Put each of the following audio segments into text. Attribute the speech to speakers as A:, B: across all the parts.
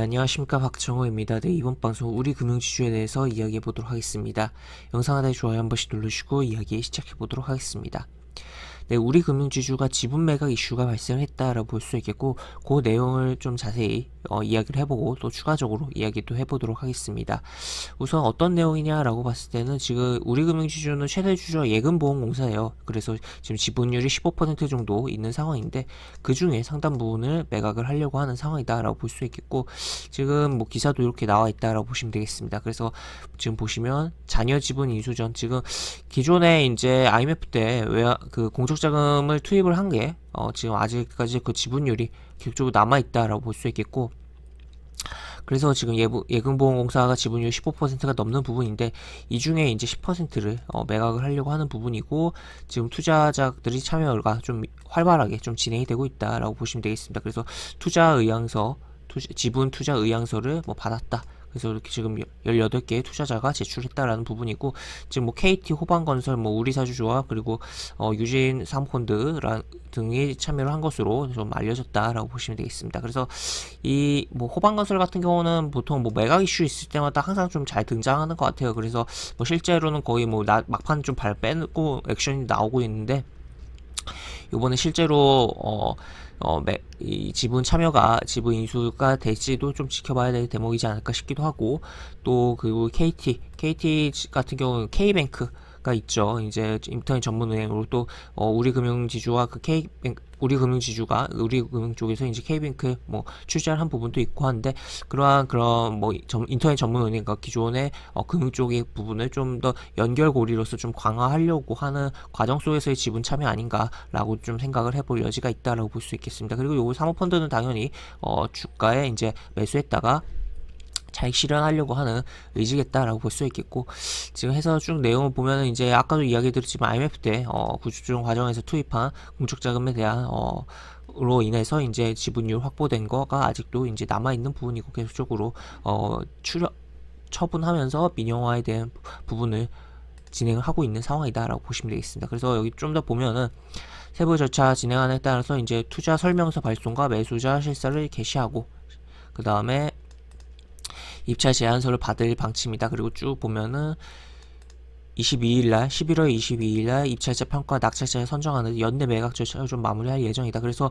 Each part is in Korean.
A: 안녕하십니까, 박정호입니다. 네, 이번 방송 우리 금융지주에 대해서 이야기해 보도록 하겠습니다. 영상 하단에 좋아요 한 번씩 눌러주시고 이야기 시작해 보도록 하겠습니다. 네, 우리 금융지주가 지분 매각 이슈가 발생했다라고 볼 수 있겠고, 그 내용을 좀 자세히 이야기를 해보고 또 추가적으로 이야기도 해보도록 하겠습니다. 우선 어떤 내용이냐라고 봤을 때는 지금 우리금융지주는 최대 주주가 예금보험공사예요. 그래서 지금 지분율이 15% 정도 있는 상황인데 그 중에 상당 부분을 매각을 하려고 하는 상황이다라고 볼 수 있겠고, 지금 뭐 기사도 이렇게 나와 있다라고 보시면 되겠습니다. 그래서 지금 보시면 자녀 지분 인수전, 지금 기존에 이제 IMF 때 그 공적자금을 투입을 한 게 지금 아직까지 그 지분율이 계속적으로 남아있다라고 볼 수 있겠고, 그래서 지금 예금보험공사가 지분율 15%가 넘는 부분인데 이 중에 이제 10%를 매각을 하려고 하는 부분이고, 지금 투자자들이 참여가 좀 활발하게 좀 진행이 되고 있다라고 보시면 되겠습니다. 그래서 지분 투자 의향서를 뭐 받았다. 그래서 이렇게 지금 18개의 투자자가 제출했다라는 부분이고, 지금 뭐 KT 호반건설, 뭐 우리사주조합, 그리고 유진 사모펀드 등이 참여를 한 것으로 좀 알려졌다라고 보시면 되겠습니다. 그래서 이 뭐 호반건설 같은 경우는 보통 뭐 매각 이슈 있을 때마다 항상 좀 잘 등장하는 것 같아요. 그래서 뭐 실제로는 거의 뭐 막판 좀 발 빼고 액션이 나오고 있는데, 요번에 실제로 이 지분 참여가 지분 인수가 될지도 좀 지켜봐야 될 대목이지 않을까 싶기도 하고, 또 그리고 KT 같은 경우는 K뱅크가 있죠. 이제 인터넷 전문은행으로 또 우리금융지주와 그 우리금융 쪽에서 이제 K뱅크 뭐 출자를 한 부분도 있고 한데, 그런 뭐 인터넷 전문은행과 기존의 금융 쪽의 부분을 좀 더 연결고리로서 좀 강화하려고 하는 과정 속에서의 지분 참여 아닌가라고 좀 생각을 해볼 여지가 있다라고 볼 수 있겠습니다. 그리고 요 사모펀드는 당연히 주가에 이제 매수했다가 차익 실현하려고 하는 의지겠다라고 볼 수 있겠고, 지금 해서 쭉 내용을 보면은 이제 아까도 이야기 드렸지만 IMF 때 구조조정 과정에서 투입한 공적자금에 대한 로 인해서 이제 지분율 확보된 거가 아직도 이제 남아 있는 부분이고, 계속적으로 처분하면서 민영화에 대한 부분을 진행을 하고 있는 상황이다라고 보시면 되겠습니다. 그래서 여기 좀 더 보면은 세부 절차 진행안에 따라서 이제 투자 설명서 발송과 매수자 실사를 게시하고, 그 다음에 입찰 제안서를 받을 방침이다. 그리고 쭉 보면은 11월 22일날 입찰자 평가 낙찰자를 선정하는 연내 매각 절차를 좀 마무리할 예정이다. 그래서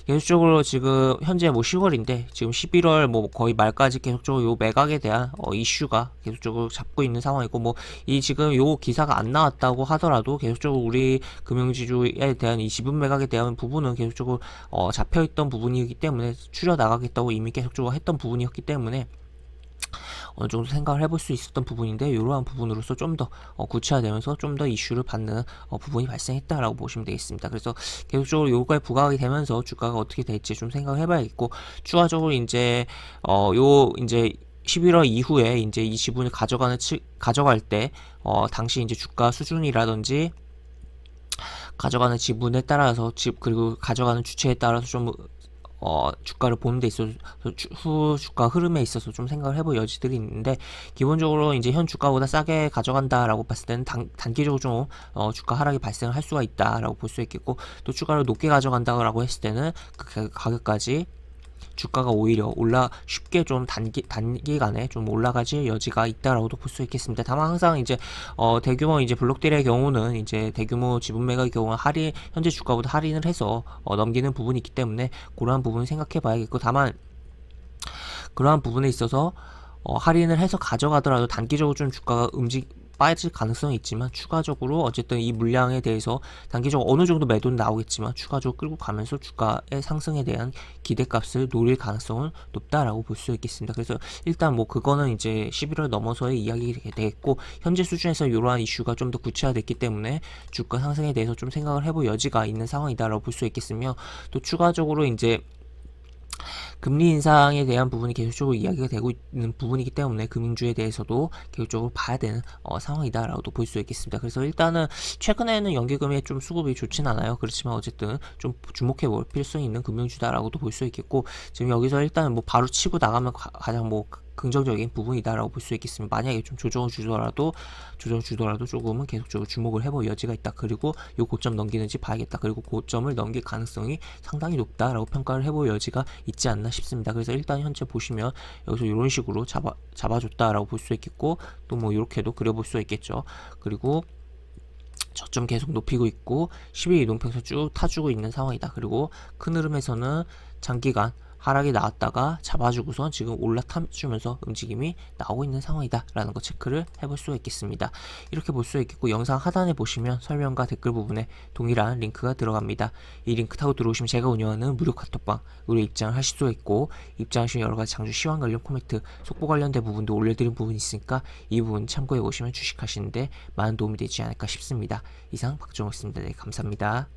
A: 계속적으로 지금 현재 뭐 10월인데 지금 11월 뭐 거의 말까지 계속적으로 요 매각에 대한 이슈가 계속적으로 잡고 있는 상황이고, 뭐 이 지금 요 기사가 안 나왔다고 하더라도 계속적으로 우리 금융지주에 대한 이 지분 매각에 대한 부분은 계속적으로 잡혀있던 부분이기 때문에 추려 나가겠다고 이미 계속적으로 했던 부분이었기 때문에 어느 정도 생각을 해볼 수 있었던 부분인데, 이러한 부분으로서 좀 더 구체화되면서 좀 더 이슈를 받는 부분이 발생했다라고 보시면 되겠습니다. 그래서 계속적으로 요거에 부각이 되면서 주가가 어떻게 될지 좀 생각을 해봐야겠고, 추가적으로 이제 이제 11월 이후에 이제 이 지분을 가져갈 때 당시 이제 주가 수준이라든지 가져가는 지분에 따라서 그리고 가져가는 주체에 따라서 좀 주가를 보는 데 있어서 후 주가 흐름에 있어서 좀 생각을 해볼 여지들이 있는데, 기본적으로 이제 현 주가보다 싸게 가져간다라고 봤을 때는 단기적으로 좀 주가 하락이 발생을 할 수가 있다라고 볼 수 있겠고, 또 추가로 높게 가져간다라고 했을 때는 그 가격까지 주가가 오히려 쉽게 좀 단기간에 좀 올라가질 여지가 있다라고도 볼 수 있겠습니다. 다만 항상 이제 대규모 이제 블록딜의 경우는 이제 대규모 지분 매각의 경우는 현재 주가보다 할인을 해서 넘기는 부분이 있기 때문에 그러한 부분을 생각해 봐야겠고, 다만 그러한 부분에 있어서 할인을 해서 가져가더라도 단기적으로 좀 주가가 빠질 가능성이 있지만, 추가적으로 어쨌든 이 물량에 대해서 단기적으로 어느 정도 매도는 나오겠지만 추가적으로 끌고 가면서 주가의 상승에 대한 기대값을 노릴 가능성은 높다라고 볼 수 있겠습니다. 그래서 일단 뭐 그거는 이제 11월 넘어서의 이야기가 되겠고, 현재 수준에서 이러한 이슈가 좀 더 구체화됐기 때문에 주가 상승에 대해서 좀 생각을 해볼 여지가 있는 상황이다라고 볼 수 있겠으며, 또 추가적으로 이제 금리 인상에 대한 부분이 계속적으로 이야기가 되고 있는 부분이기 때문에 금융주에 대해서도 계속적으로 봐야 되는 상황이다라고도 볼 수 있겠습니다. 그래서 일단은 최근에는 연기금의 좀 수급이 좋진 않아요. 그렇지만 어쨌든 좀 주목해 볼 필요성이 있는 금융주다라고도 볼 수 있겠고, 지금 여기서 일단은 뭐 바로 치고 나가면 가장 뭐 긍정적인 부분이다라고 볼 수 있겠습니다. 만약에 좀 조정을 주더라도 조금은 계속적으로 주목을 해볼 여지가 있다. 그리고 요 고점 넘기는지 봐야겠다. 그리고 고점을 넘길 가능성이 상당히 높다라고 평가를 해볼 여지가 있지 않나 싶습니다. 그래서 일단 현재 보시면 여기서 이런 식으로 잡아줬다라고 볼 수 있겠고, 또 뭐 이렇게도 그려볼 수 있겠죠. 그리고 저점 계속 높이고 있고 10일 이동평선 쭉 타주고 있는 상황이다. 그리고 큰 흐름에서는 장기간 하락이 나왔다가 잡아주고선 지금 올라타주면서 움직임이 나오고 있는 상황이다 라는 거 체크를 해볼 수가 있겠습니다. 이렇게 볼 수 있겠고, 영상 하단에 보시면 설명과 댓글 부분에 동일한 링크가 들어갑니다. 이 링크 타고 들어오시면 제가 운영하는 무료 카톡방으로 입장을 하실 수가 있고, 입장하시면 여러가지 장주 시황 관련 코멘트, 속보 관련된 부분도 올려드린 부분이 있으니까 이 부분 참고해 보시면 주식하시는데 많은 도움이 되지 않을까 싶습니다. 이상 박정호였습니다. 네, 감사합니다.